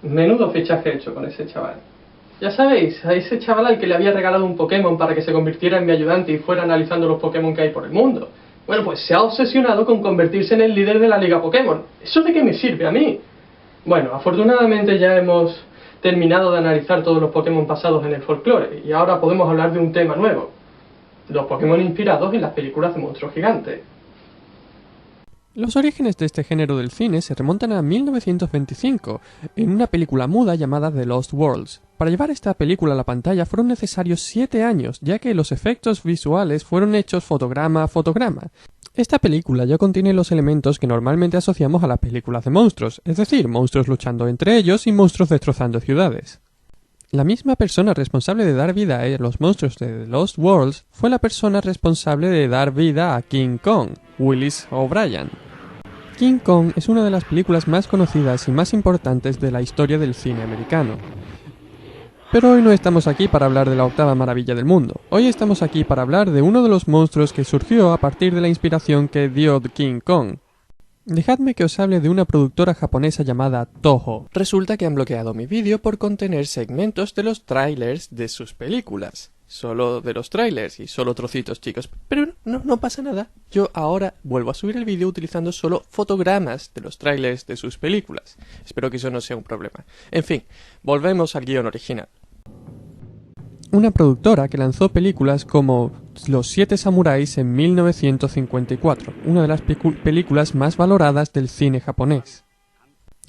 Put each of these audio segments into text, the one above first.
Menudo fichaje he hecho con ese chaval. Ya sabéis, a ese chaval al que le había regalado un Pokémon para que se convirtiera en mi ayudante y fuera analizando los Pokémon que hay por el mundo. Bueno, pues se ha obsesionado con convertirse en el líder de la Liga Pokémon. ¿Eso de qué me sirve a mí? Bueno, afortunadamente ya hemos terminado de analizar todos los Pokémon pasados en el folclore y ahora podemos hablar de un tema nuevo. Los Pokémon inspirados en las películas de monstruos gigantes. Los orígenes de este género del cine se remontan a 1925, en una película muda llamada The Lost Worlds. Para llevar esta película a la pantalla fueron necesarios 7 años, ya que los efectos visuales fueron hechos fotograma a fotograma. Esta película ya contiene los elementos que normalmente asociamos a las películas de monstruos, es decir, monstruos luchando entre ellos y monstruos destrozando ciudades. La misma persona responsable de dar vida a los monstruos de The Lost Worlds fue la persona responsable de dar vida a King Kong, Willis O'Brien. King Kong es una de las películas más conocidas y más importantes de la historia del cine americano. Pero hoy no estamos aquí para hablar de la octava maravilla del mundo. Hoy estamos aquí para hablar de uno de los monstruos que surgió a partir de la inspiración que dio King Kong. Dejadme que os hable de una productora japonesa llamada Toho. Resulta que han bloqueado mi vídeo por contener segmentos de los trailers de sus películas. Solo de los trailers y solo trocitos, chicos. Pero no pasa nada. Yo ahora vuelvo a subir el vídeo utilizando solo fotogramas de los trailers de sus películas. Espero que eso no sea un problema. En fin, volvemos al guión original. Una productora que lanzó películas como Los Siete Samuráis en 1954, una de las películas más valoradas del cine japonés.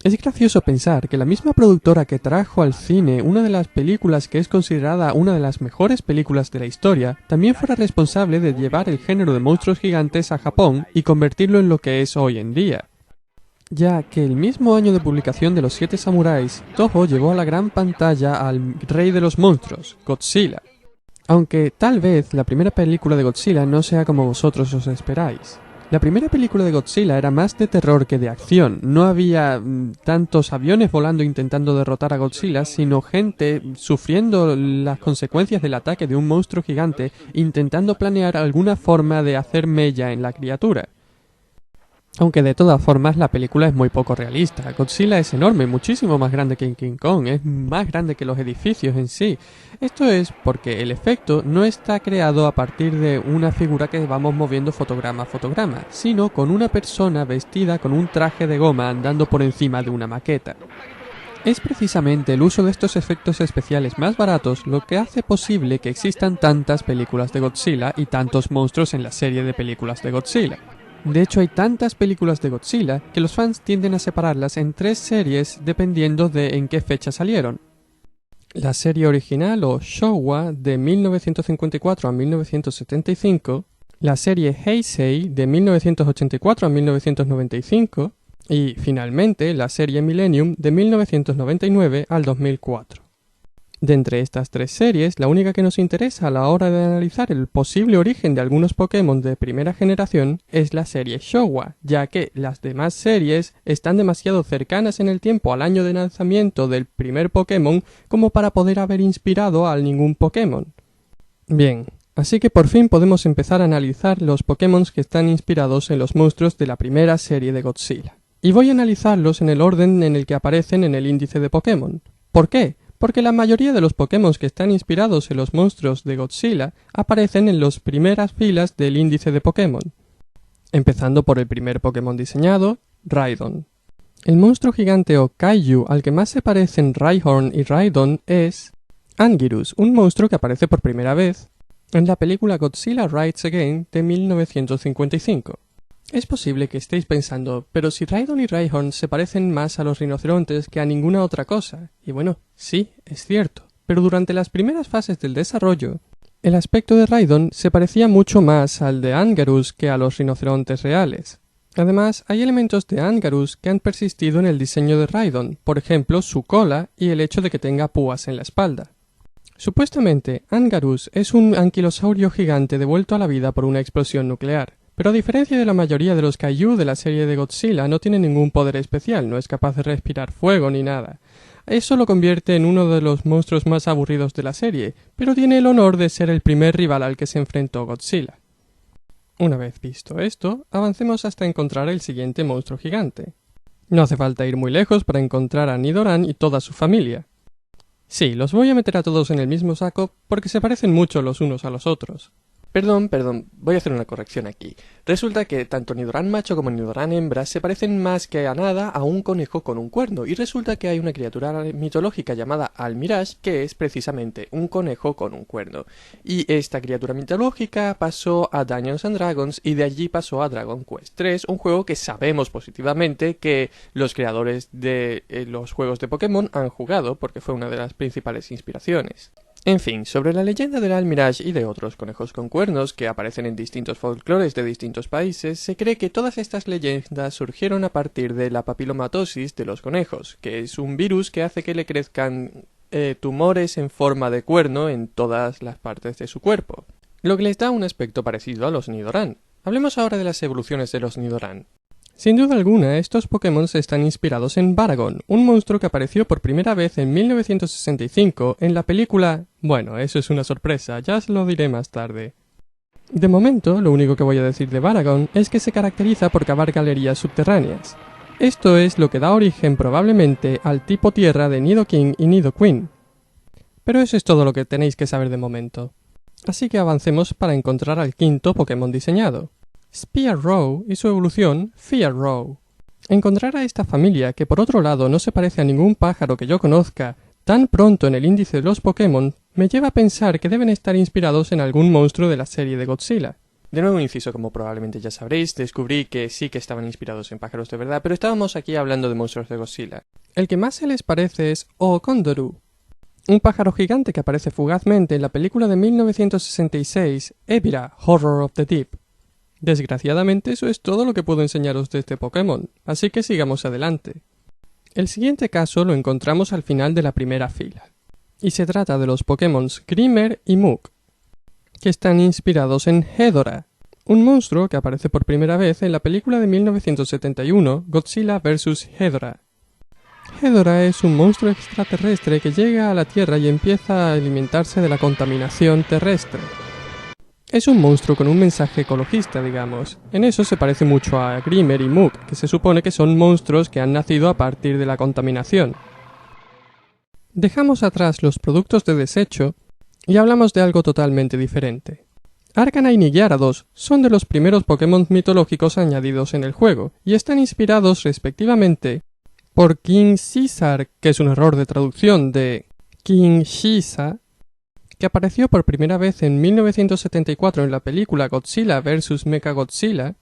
Es gracioso pensar que la misma productora que trajo al cine una de las películas que es considerada una de las mejores películas de la historia, también fuera responsable de llevar el género de monstruos gigantes a Japón y convertirlo en lo que es hoy en día. Ya que el mismo año de publicación de Los Siete Samuráis, Toho llevó a la gran pantalla al rey de los monstruos, Godzilla. Aunque tal vez la primera película de Godzilla no sea como vosotros os esperáis. La primera película de Godzilla era más de terror que de acción. No había tantos aviones volando intentando derrotar a Godzilla, sino gente sufriendo las consecuencias del ataque de un monstruo gigante, intentando planear alguna forma de hacer mella en la criatura. Aunque de todas formas la película es muy poco realista. Godzilla es enorme, muchísimo más grande que King Kong, es más grande que los edificios en sí. Esto es porque el efecto no está creado a partir de una figura que vamos moviendo fotograma a fotograma, sino con una persona vestida con un traje de goma andando por encima de una maqueta. Es precisamente el uso de estos efectos especiales más baratos lo que hace posible que existan tantas películas de Godzilla y tantos monstruos en la serie de películas de Godzilla. De hecho, hay tantas películas de Godzilla que los fans tienden a separarlas en 3 series dependiendo de en qué fecha salieron. La serie original o Showa de 1954 a 1975, la serie Heisei de 1984 a 1995 y, finalmente, la serie Millennium de 1999 al 2004. De entre estas 3 series, la única que nos interesa a la hora de analizar el posible origen de algunos Pokémon de primera generación es la serie Showa, ya que las demás series están demasiado cercanas en el tiempo al año de lanzamiento del primer Pokémon como para poder haber inspirado a ningún Pokémon. Bien, así que por fin podemos empezar a analizar los Pokémon que están inspirados en los monstruos de la primera serie de Godzilla. Y voy a analizarlos en el orden en el que aparecen en el índice de Pokémon. ¿Por qué? Porque la mayoría de los Pokémon que están inspirados en los monstruos de Godzilla aparecen en las primeras filas del índice de Pokémon. Empezando por el primer Pokémon diseñado, Rhydon. El monstruo gigante o Kaiju al que más se parecen Rhyhorn y Rhydon es Anguirus, un monstruo que aparece por primera vez en la película Godzilla Rides Again de 1955. Es posible que estéis pensando, pero si Rhydon y Rhyhorn se parecen más a los rinocerontes que a ninguna otra cosa. Y bueno, sí, es cierto. Pero durante las primeras fases del desarrollo, el aspecto de Rhydon se parecía mucho más al de Anguirus que a los rinocerontes reales. Además, hay elementos de Anguirus que han persistido en el diseño de Rhydon, por ejemplo, su cola y el hecho de que tenga púas en la espalda. Supuestamente, Anguirus es un anquilosaurio gigante devuelto a la vida por una explosión nuclear. Pero a diferencia de la mayoría de los Kaiju de la serie de Godzilla, no tiene ningún poder especial, no es capaz de respirar fuego ni nada. Eso lo convierte en uno de los monstruos más aburridos de la serie, pero tiene el honor de ser el primer rival al que se enfrentó Godzilla. Una vez visto esto, avancemos hasta encontrar el siguiente monstruo gigante. No hace falta ir muy lejos para encontrar a Nidoran y toda su familia. Sí, los voy a meter a todos en el mismo saco porque se parecen mucho los unos a los otros. Perdón, voy a hacer una corrección aquí. Resulta que tanto Nidoran macho como Nidoran hembra se parecen más que a nada a un conejo con un cuerno, y resulta que hay una criatura mitológica llamada Almiraj que es precisamente un conejo con un cuerno. Y esta criatura mitológica pasó a Dungeons and Dragons y de allí pasó a Dragon Quest 3, un juego que sabemos positivamente que los creadores de los juegos de Pokémon han jugado porque fue una de las principales inspiraciones. En fin, sobre la leyenda del Almiraj y de otros conejos con cuernos que aparecen en distintos folclores de distintos países, se cree que todas estas leyendas surgieron a partir de la papilomatosis de los conejos, que es un virus que hace que le crezcan tumores en forma de cuerno en todas las partes de su cuerpo, lo que les da un aspecto parecido a los Nidoran. Hablemos ahora de las evoluciones de los Nidoran. Sin duda alguna, estos Pokémon están inspirados en Baragon, un monstruo que apareció por primera vez en 1965 en la película... Bueno, eso es una sorpresa, ya os lo diré más tarde. De momento, lo único que voy a decir de Baragon es que se caracteriza por cavar galerías subterráneas. Esto es lo que da origen probablemente al tipo tierra de Nidoking y Nidoqueen. Pero eso es todo lo que tenéis que saber de momento. Así que avancemos para encontrar al quinto Pokémon diseñado. Spearow y su evolución, Fearow. Encontrar a esta familia, que por otro lado no se parece a ningún pájaro que yo conozca, tan pronto en el índice de los Pokémon, me lleva a pensar que deben estar inspirados en algún monstruo de la serie de Godzilla. De nuevo un inciso, como probablemente ya sabréis, descubrí que sí que estaban inspirados en pájaros de verdad, pero estábamos aquí hablando de monstruos de Godzilla. El que más se les parece es Okondoru, un pájaro gigante que aparece fugazmente en la película de 1966, Ebirah, Horror of the Deep. Desgraciadamente eso es todo lo que puedo enseñaros de este Pokémon, así que sigamos adelante. El siguiente caso lo encontramos al final de la primera fila, y se trata de los Pokémon Grimer y Muk, que están inspirados en Hedorah, un monstruo que aparece por primera vez en la película de 1971, Godzilla vs. Hedorah. Hedorah es un monstruo extraterrestre que llega a la Tierra y empieza a alimentarse de la contaminación terrestre. Es un monstruo con un mensaje ecologista, digamos. En eso se parece mucho a Grimer y Muk, que se supone que son monstruos que han nacido a partir de la contaminación. Dejamos atrás los productos de desecho y hablamos de algo totalmente diferente. Arcanine y Gyarados son de los primeros Pokémon mitológicos añadidos en el juego, y están inspirados respectivamente por King Caesar, que es un error de traducción de King Shisa, que apareció por primera vez en 1974 en la película Godzilla vs. Mechagodzilla,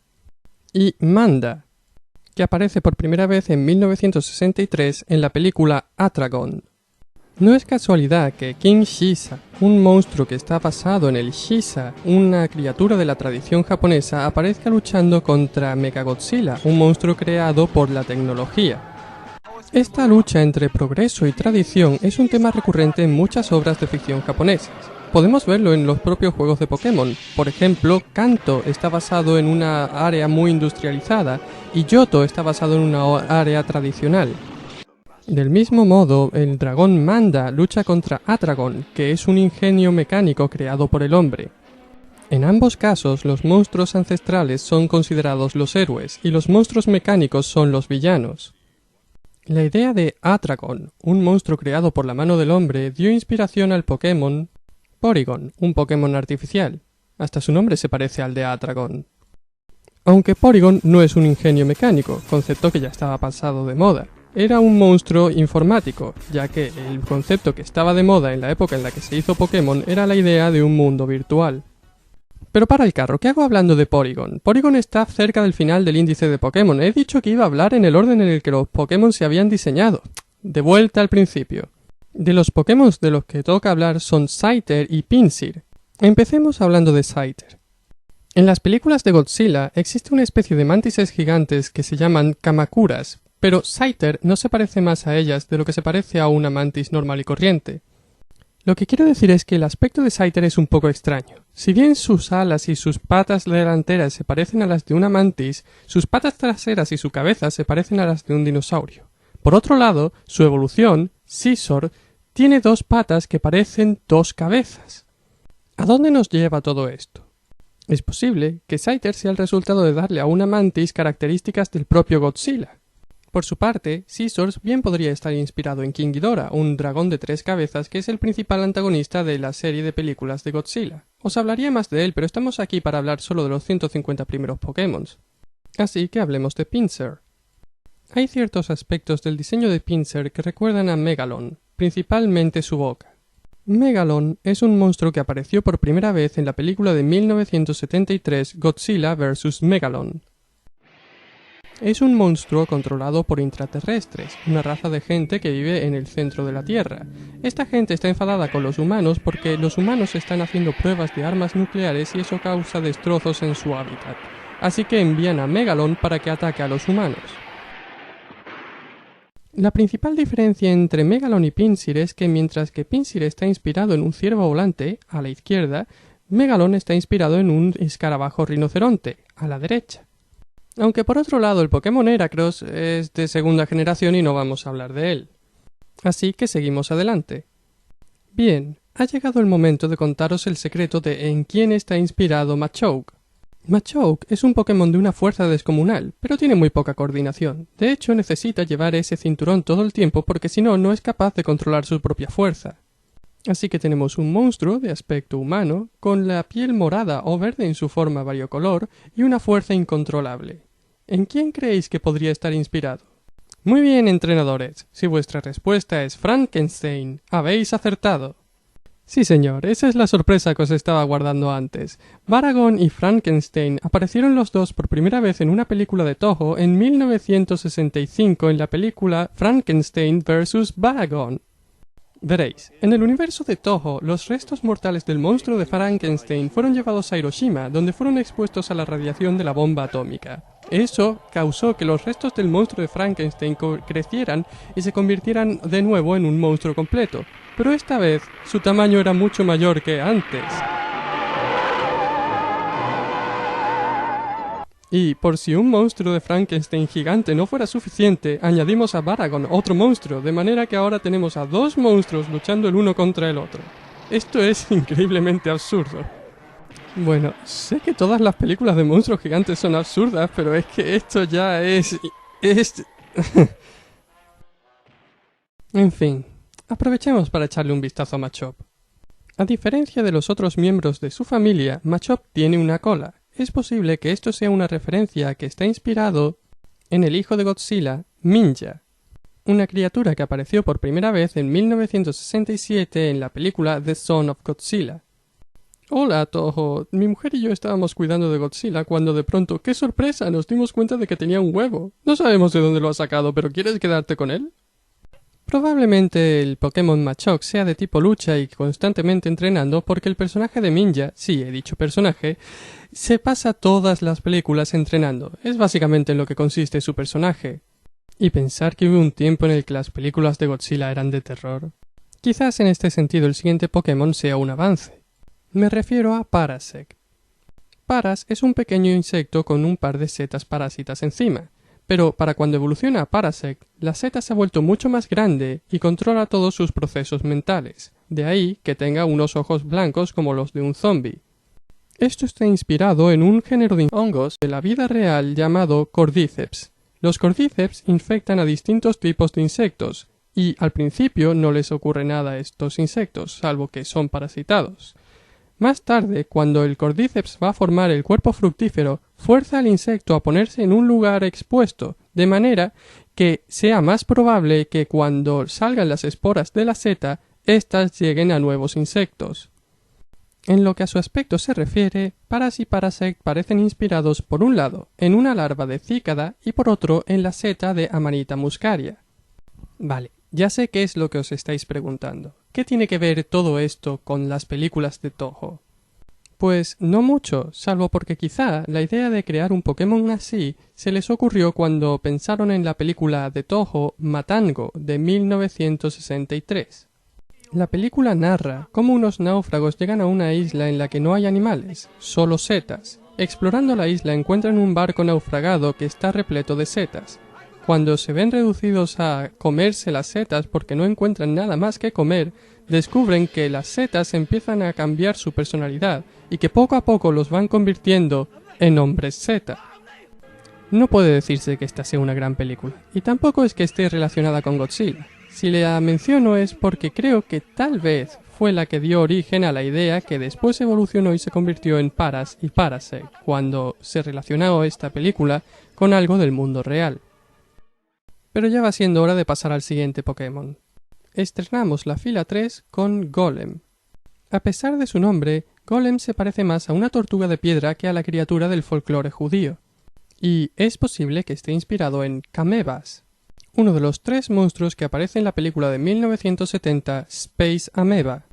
y Manda, que aparece por primera vez en 1963 en la película Atragon. No es casualidad que King Shisa, un monstruo que está basado en el Shisa, una criatura de la tradición japonesa, aparezca luchando contra Mechagodzilla, un monstruo creado por la tecnología. Esta lucha entre progreso y tradición es un tema recurrente en muchas obras de ficción japonesas. Podemos verlo en los propios juegos de Pokémon. Por ejemplo, Kanto está basado en una área muy industrializada y Johto está basado en una área tradicional. Del mismo modo, el dragón Manda lucha contra Atragon, que es un ingenio mecánico creado por el hombre. En ambos casos, los monstruos ancestrales son considerados los héroes y los monstruos mecánicos son los villanos. La idea de Atragon, un monstruo creado por la mano del hombre, dio inspiración al Pokémon Porygon, un Pokémon artificial. Hasta su nombre se parece al de Atragon. Aunque Porygon no es un ingenio mecánico, concepto que ya estaba pasado de moda. Era un monstruo informático, ya que el concepto que estaba de moda en la época en la que se hizo Pokémon era la idea de un mundo virtual. Pero para el carro, ¿qué hago hablando de Porygon? Porygon está cerca del final del índice de Pokémon. He dicho que iba a hablar en el orden en el que los Pokémon se habían diseñado. De vuelta al principio. De los Pokémon de los que toca hablar son Scyther y Pinsir. Empecemos hablando de Scyther. En las películas de Godzilla existe una especie de mantises gigantes que se llaman Kamacuras, pero Scyther no se parece más a ellas de lo que se parece a una mantis normal y corriente. Lo que quiero decir es que el aspecto de Scyther es un poco extraño. Si bien sus alas y sus patas delanteras se parecen a las de una mantis, sus patas traseras y su cabeza se parecen a las de un dinosaurio. Por otro lado, su evolución, Scizor, tiene dos patas que parecen dos cabezas. ¿A dónde nos lleva todo esto? Es posible que Scyther sea el resultado de darle a una mantis características del propio Godzilla. Por su parte, Scissors bien podría estar inspirado en King Ghidorah, un dragón de 3 cabezas que es el principal antagonista de la serie de películas de Godzilla. Os hablaría más de él, pero estamos aquí para hablar solo de los 150 primeros Pokémon. Así que hablemos de Pinsir. Hay ciertos aspectos del diseño de Pinsir que recuerdan a Megalon, principalmente su boca. Megalon es un monstruo que apareció por primera vez en la película de 1973 Godzilla vs. Megalon. Es un monstruo controlado por intraterrestres, una raza de gente que vive en el centro de la Tierra. Esta gente está enfadada con los humanos porque los humanos están haciendo pruebas de armas nucleares y eso causa destrozos en su hábitat. Así que envían a Megalon para que ataque a los humanos. La principal diferencia entre Megalon y Pinsir es que mientras que Pinsir está inspirado en un ciervo volante, a la izquierda, Megalon está inspirado en un escarabajo rinoceronte, a la derecha. Aunque por otro lado el Pokémon Heracross es de segunda generación y no vamos a hablar de él. Así que seguimos adelante. Bien, ha llegado el momento de contaros el secreto de en quién está inspirado Machoke. Machoke es un Pokémon de una fuerza descomunal, pero tiene muy poca coordinación. De hecho, necesita llevar ese cinturón todo el tiempo porque si no, no es capaz de controlar su propia fuerza. Así que tenemos un monstruo de aspecto humano, con la piel morada o verde en su forma variocolor y una fuerza incontrolable. ¿En quién creéis que podría estar inspirado? Muy bien, entrenadores. Si vuestra respuesta es Frankenstein, habéis acertado. Sí, señor, esa es la sorpresa que os estaba guardando antes. Baragon y Frankenstein aparecieron los dos por primera vez en una película de Toho en 1965 en la película Frankenstein vs. Baragon. Veréis, en el universo de Toho, los restos mortales del monstruo de Frankenstein fueron llevados a Hiroshima, donde fueron expuestos a la radiación de la bomba atómica. Eso causó que los restos del monstruo de Frankenstein crecieran y se convirtieran de nuevo en un monstruo completo, pero esta vez su tamaño era mucho mayor que antes. Y por si un monstruo de Frankenstein gigante no fuera suficiente, añadimos a Baragon otro monstruo, de manera que ahora tenemos a dos monstruos luchando el uno contra el otro. Esto es increíblemente absurdo. Bueno, sé que todas las películas de monstruos gigantes son absurdas, pero es que esto ya es... En fin, aprovechemos para echarle un vistazo a Machop. A diferencia de los otros miembros de su familia, Machop tiene una cola. Es posible que esto sea una referencia a que está inspirado en el hijo de Godzilla, Minja, una criatura que apareció por primera vez en 1967 en la película The Son of Godzilla. Hola, Toho. Mi mujer y yo estábamos cuidando de Godzilla cuando de pronto, ¡qué sorpresa!, nos dimos cuenta de que tenía un huevo. No sabemos de dónde lo ha sacado, pero ¿quieres quedarte con él? Probablemente el Pokémon Machoke sea de tipo lucha y constantemente entrenando porque el personaje de Minja, sí, he dicho personaje, se pasa todas las películas entrenando. Es básicamente en lo que consiste su personaje. Y pensar que hubo un tiempo en el que las películas de Godzilla eran de terror. Quizás en este sentido el siguiente Pokémon sea un avance. Me refiero a Parasect. Paras es un pequeño insecto con un par de setas parásitas encima. Pero para cuando evoluciona a Parasect, la seta se ha vuelto mucho más grande y controla todos sus procesos mentales. De ahí que tenga unos ojos blancos como los de un zombie. Esto está inspirado en un género de hongos de la vida real llamado Cordyceps. Los Cordyceps infectan a distintos tipos de insectos, y al principio no les ocurre nada a estos insectos, salvo que son parasitados. Más tarde, cuando el Cordyceps va a formar el cuerpo fructífero, fuerza al insecto a ponerse en un lugar expuesto, de manera que sea más probable que cuando salgan las esporas de la seta, éstas lleguen a nuevos insectos. En lo que a su aspecto se refiere, Paras y Parasect parecen inspirados por un lado en una larva de cícada y por otro en la seta de Amanita muscaria. Vale, ya sé qué es lo que os estáis preguntando. ¿Qué tiene que ver todo esto con las películas de Toho? Pues no mucho, salvo porque quizá la idea de crear un Pokémon así se les ocurrió cuando pensaron en la película de Toho Matango de 1963. La película narra cómo unos náufragos llegan a una isla en la que no hay animales, solo setas. Explorando la isla encuentran un barco naufragado que está repleto de setas. Cuando se ven reducidos a comerse las setas porque no encuentran nada más que comer, descubren que las setas empiezan a cambiar su personalidad y que poco a poco los van convirtiendo en hombres seta. No puede decirse que esta sea una gran película, y tampoco es que esté relacionada con Godzilla. Si la menciono es porque creo que tal vez fue la que dio origen a la idea que después evolucionó y se convirtió en Paras y Parasect, cuando se relacionó esta película con algo del mundo real. Pero ya va siendo hora de pasar al siguiente Pokémon. Estrenamos la fila 3 con Golem. A pesar de su nombre, Golem se parece más a una tortuga de piedra que a la criatura del folclore judío. Y es posible que esté inspirado en Kamebas, uno de los 3 monstruos que aparece en la película de 1970 Space Ameba.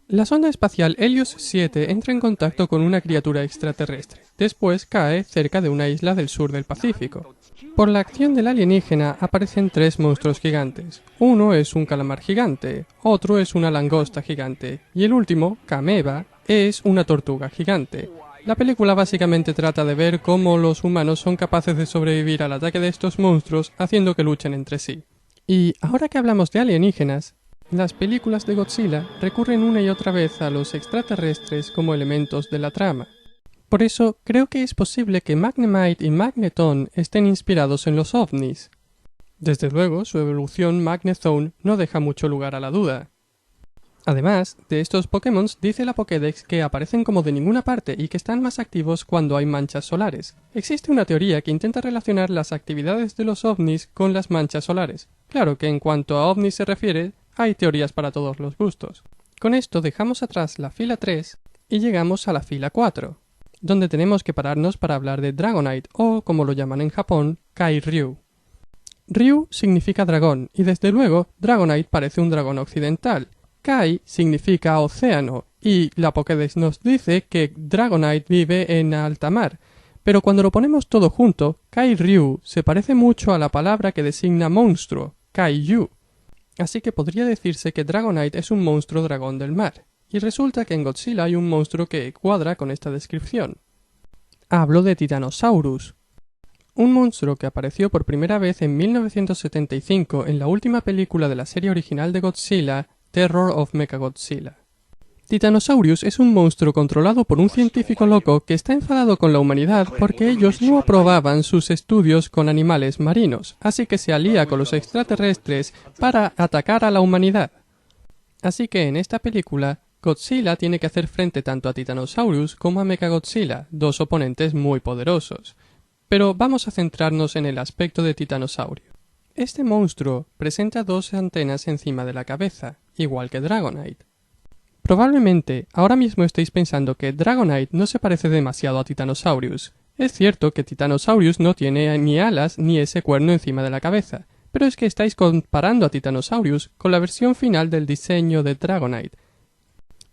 La sonda espacial Helios 7 entra en contacto con una criatura extraterrestre. Después cae cerca de una isla del sur del Pacífico. Por la acción del alienígena aparecen 3 monstruos gigantes. Uno es un calamar gigante, otro es una langosta gigante, y el último, Kameba, es una tortuga gigante. La película básicamente trata de ver cómo los humanos son capaces de sobrevivir al ataque de estos monstruos haciendo que luchen entre sí. Y ahora que hablamos de alienígenas, las películas de Godzilla recurren una y otra vez a los extraterrestres como elementos de la trama. Por eso creo que es posible que Magnemite y Magneton estén inspirados en los ovnis. Desde luego, su evolución Magnezone no deja mucho lugar a la duda. Además, de estos Pokémon dice la Pokédex que aparecen como de ninguna parte y que están más activos cuando hay manchas solares. Existe una teoría que intenta relacionar las actividades de los ovnis con las manchas solares. Claro que en cuanto a ovnis se refiere, hay teorías para todos los gustos. Con esto dejamos atrás la fila 3 y llegamos a la fila 4, donde tenemos que pararnos para hablar de Dragonite o, como lo llaman en Japón, Kairyu. Ryu significa dragón y desde luego Dragonite parece un dragón occidental. Kai significa océano y la Pokédex nos dice que Dragonite vive en alta mar, pero cuando lo ponemos todo junto, Kairyu se parece mucho a la palabra que designa monstruo, Kaiju. Así que podría decirse que Dragonite es un monstruo dragón del mar, y resulta que en Godzilla hay un monstruo que cuadra con esta descripción. Hablo de Titanosaurus, un monstruo que apareció por primera vez en 1975 en la última película de la serie original de Godzilla, Terror of Mechagodzilla. Titanosaurus es un monstruo controlado por un científico loco que está enfadado con la humanidad porque ellos no aprobaban sus estudios con animales marinos, así que se alía con los extraterrestres para atacar a la humanidad. Así que en esta película, Godzilla tiene que hacer frente tanto a Titanosaurus como a Mechagodzilla, 2 oponentes muy poderosos. Pero vamos a centrarnos en el aspecto de Titanosaurio. Este monstruo presenta 2 antenas encima de la cabeza, igual que Dragonite. Probablemente ahora mismo estéis pensando que Dragonite no se parece demasiado a Titanosaurus. Es cierto que Titanosaurus no tiene ni alas ni ese cuerno encima de la cabeza, pero es que estáis comparando a Titanosaurus con la versión final del diseño de Dragonite.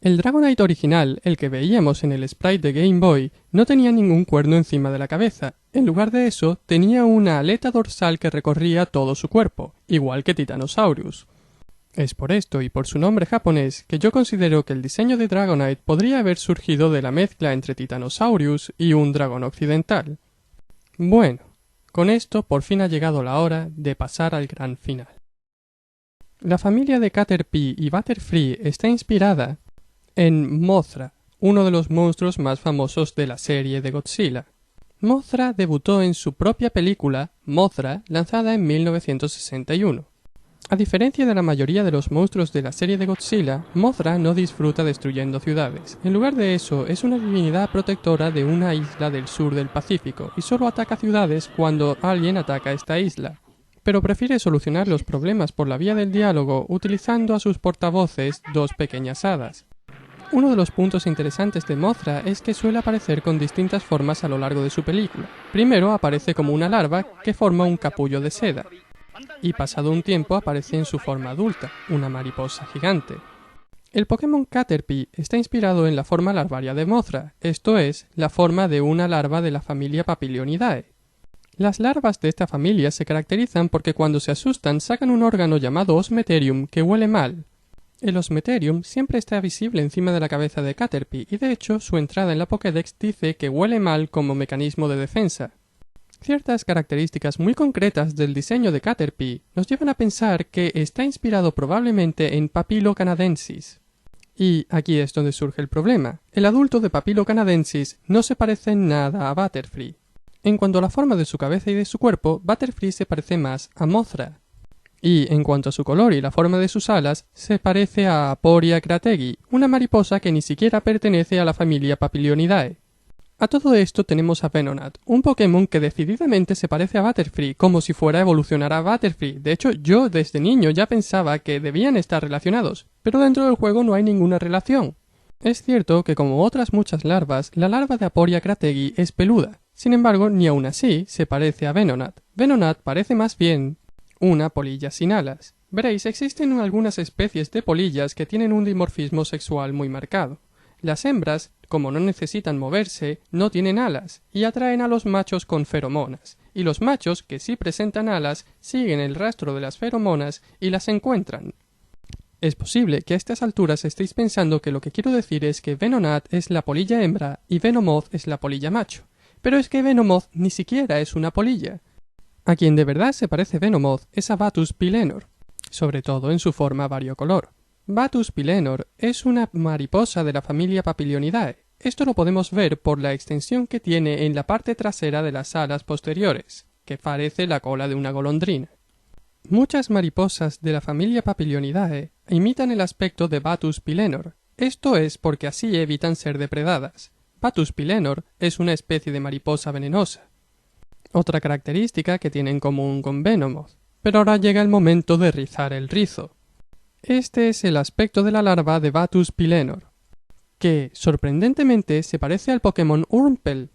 El Dragonite original, el que veíamos en el sprite de Game Boy, no tenía ningún cuerno encima de la cabeza. En lugar de eso, tenía una aleta dorsal que recorría todo su cuerpo, igual que Titanosaurus. Es por esto y por su nombre japonés que yo considero que el diseño de Dragonite podría haber surgido de la mezcla entre Titanosaurus y un dragón occidental. Bueno, con esto por fin ha llegado la hora de pasar al gran final. La familia de Caterpie y Butterfree está inspirada en Mothra, uno de los monstruos más famosos de la serie de Godzilla. Mothra debutó en su propia película, Mothra, lanzada en 1961. A diferencia de la mayoría de los monstruos de la serie de Godzilla, Mothra no disfruta destruyendo ciudades. En lugar de eso, es una divinidad protectora de una isla del sur del Pacífico y solo ataca ciudades cuando alguien ataca esta isla. Pero prefiere solucionar los problemas por la vía del diálogo utilizando a sus portavoces 2 pequeñas hadas. Uno de los puntos interesantes de Mothra es que suele aparecer con distintas formas a lo largo de su película. Primero aparece como una larva que forma un capullo de seda, y pasado un tiempo aparece en su forma adulta, una mariposa gigante. El Pokémon Caterpie está inspirado en la forma larvaria de Mothra, esto es, la forma de una larva de la familia Papilionidae. Las larvas de esta familia se caracterizan porque cuando se asustan sacan un órgano llamado Osmeterium que huele mal. El Osmeterium siempre está visible encima de la cabeza de Caterpie y de hecho su entrada en la Pokédex dice que huele mal como mecanismo de defensa. Ciertas características muy concretas del diseño de Caterpie nos llevan a pensar que está inspirado probablemente en Papilo canadensis. Y aquí es donde surge el problema. El adulto de Papilo canadensis no se parece en nada a Butterfree. En cuanto a la forma de su cabeza y de su cuerpo, Butterfree se parece más a Mothra. Y en cuanto a su color y la forma de sus alas, se parece a Aporia crategi, una mariposa que ni siquiera pertenece a la familia Papilionidae. A todo esto tenemos a Venonat, un Pokémon que decididamente se parece a Butterfree, como si fuera a evolucionar a Butterfree. De hecho, yo desde niño ya pensaba que debían estar relacionados, pero dentro del juego no hay ninguna relación. Es cierto que como otras muchas larvas, la larva de Aporia crategi es peluda. Sin embargo, ni aun así se parece a Venonat. Venonat parece más bien una polilla sin alas. Veréis, existen algunas especies de polillas que tienen un dimorfismo sexual muy marcado. Las hembras, como no necesitan moverse, no tienen alas y atraen a los machos con feromonas, y los machos, que sí presentan alas, siguen el rastro de las feromonas y las encuentran. Es posible que a estas alturas estéis pensando que lo que quiero decir es que Venonat es la polilla hembra y Venomoth es la polilla macho, pero es que Venomoth ni siquiera es una polilla. A quien de verdad se parece Venomoth es a Batus pilenor, sobre todo en su forma variocolor. Batus pilenor es una mariposa de la familia Papilionidae. Esto lo podemos ver por la extensión que tiene en la parte trasera de las alas posteriores, que parece la cola de una golondrina. Muchas mariposas de la familia Papilionidae imitan el aspecto de Batus pilenor. Esto es porque así evitan ser depredadas. Batus pilenor es una especie de mariposa venenosa. Otra característica que tiene en común con Venomoth. Pero ahora llega el momento de rizar el rizo. Este es el aspecto de la larva de Batus pilenor, que, sorprendentemente, se parece al Pokémon Wurmple,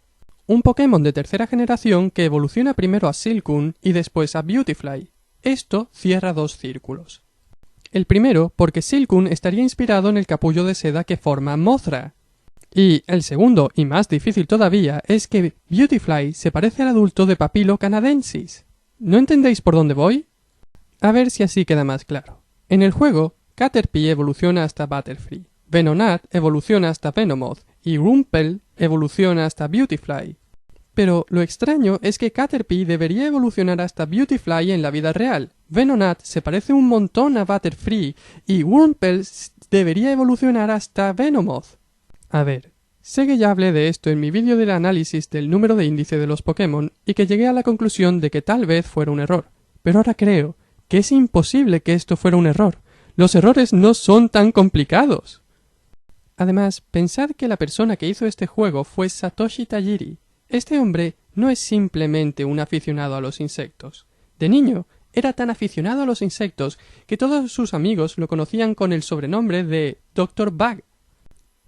un Pokémon de tercera generación que evoluciona primero a Silcoon y después a Beautifly. Esto cierra dos círculos. El primero, porque Silcoon estaría inspirado en el capullo de seda que forma Mothra. Y el segundo, y más difícil todavía, es que Beautifly se parece al adulto de Papilo canadensis. ¿No entendéis por dónde voy? A ver si así queda más claro. En el juego, Caterpie evoluciona hasta Butterfree, Venonat evoluciona hasta Venomoth y Wurmple evoluciona hasta Beautifly. Pero lo extraño es que Caterpie debería evolucionar hasta Beautifly en la vida real. Venonat se parece un montón a Butterfree y Wurmple debería evolucionar hasta Venomoth. A ver, sé que ya hablé de esto en mi vídeo del análisis del número de índice de los Pokémon y que llegué a la conclusión de que tal vez fuera un error, pero ahora creo que es imposible que esto fuera un error. Los errores no son tan complicados. Además, pensad que la persona que hizo este juego fue Satoshi Tajiri. Este hombre no es simplemente un aficionado a los insectos. De niño, era tan aficionado a los insectos que todos sus amigos lo conocían con el sobrenombre de Dr. Bug.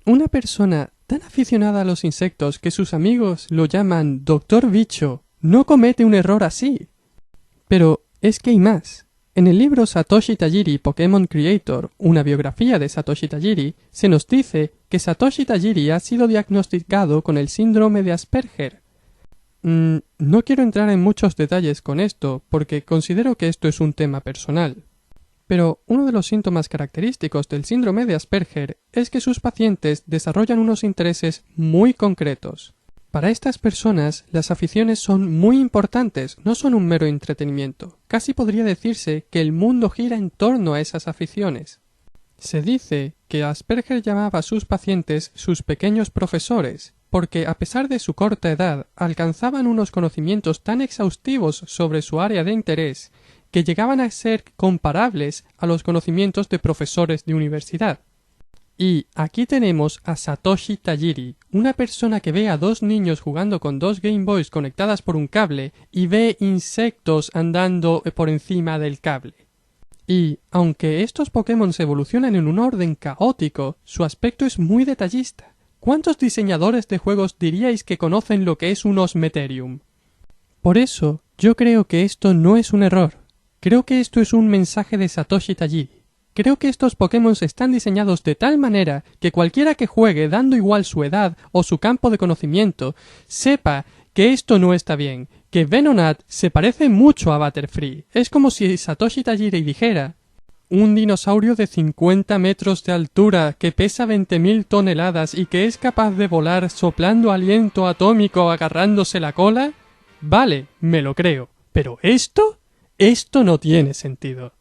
Una persona tan aficionada a los insectos que sus amigos lo llaman Doctor Bicho no comete un error así. Pero es que hay más. En el libro Satoshi Tajiri Pokémon Creator, una biografía de Satoshi Tajiri, se nos dice que Satoshi Tajiri ha sido diagnosticado con el síndrome de Asperger. No quiero entrar en muchos detalles con esto, porque considero que esto es un tema personal. Pero uno de los síntomas característicos del síndrome de Asperger es que sus pacientes desarrollan unos intereses muy concretos. Para estas personas, las aficiones son muy importantes, no son un mero entretenimiento. Casi podría decirse que el mundo gira en torno a esas aficiones. Se dice que Asperger llamaba a sus pacientes sus pequeños profesores, porque a pesar de su corta edad, alcanzaban unos conocimientos tan exhaustivos sobre su área de interés que llegaban a ser comparables a los conocimientos de profesores de universidad. Y aquí tenemos a Satoshi Tajiri, una persona que ve a dos niños jugando con dos Game Boys conectadas por un cable y ve insectos andando por encima del cable. Y, aunque estos Pokémon evolucionan en un orden caótico, su aspecto es muy detallista. ¿Cuántos diseñadores de juegos diríais que conocen lo que es un Osmeterium? Por eso, yo creo que esto no es un error. Creo que esto es un mensaje de Satoshi Tajiri. Creo que estos Pokémon están diseñados de tal manera que cualquiera que juegue, dando igual su edad o su campo de conocimiento, sepa que esto no está bien, que Venonat se parece mucho a Butterfree. Es como si Satoshi Tajiri dijera: un dinosaurio de 50 metros de altura que pesa 20.000 toneladas y que es capaz de volar soplando aliento atómico agarrándose la cola. Vale, me lo creo. Pero esto no tiene sentido.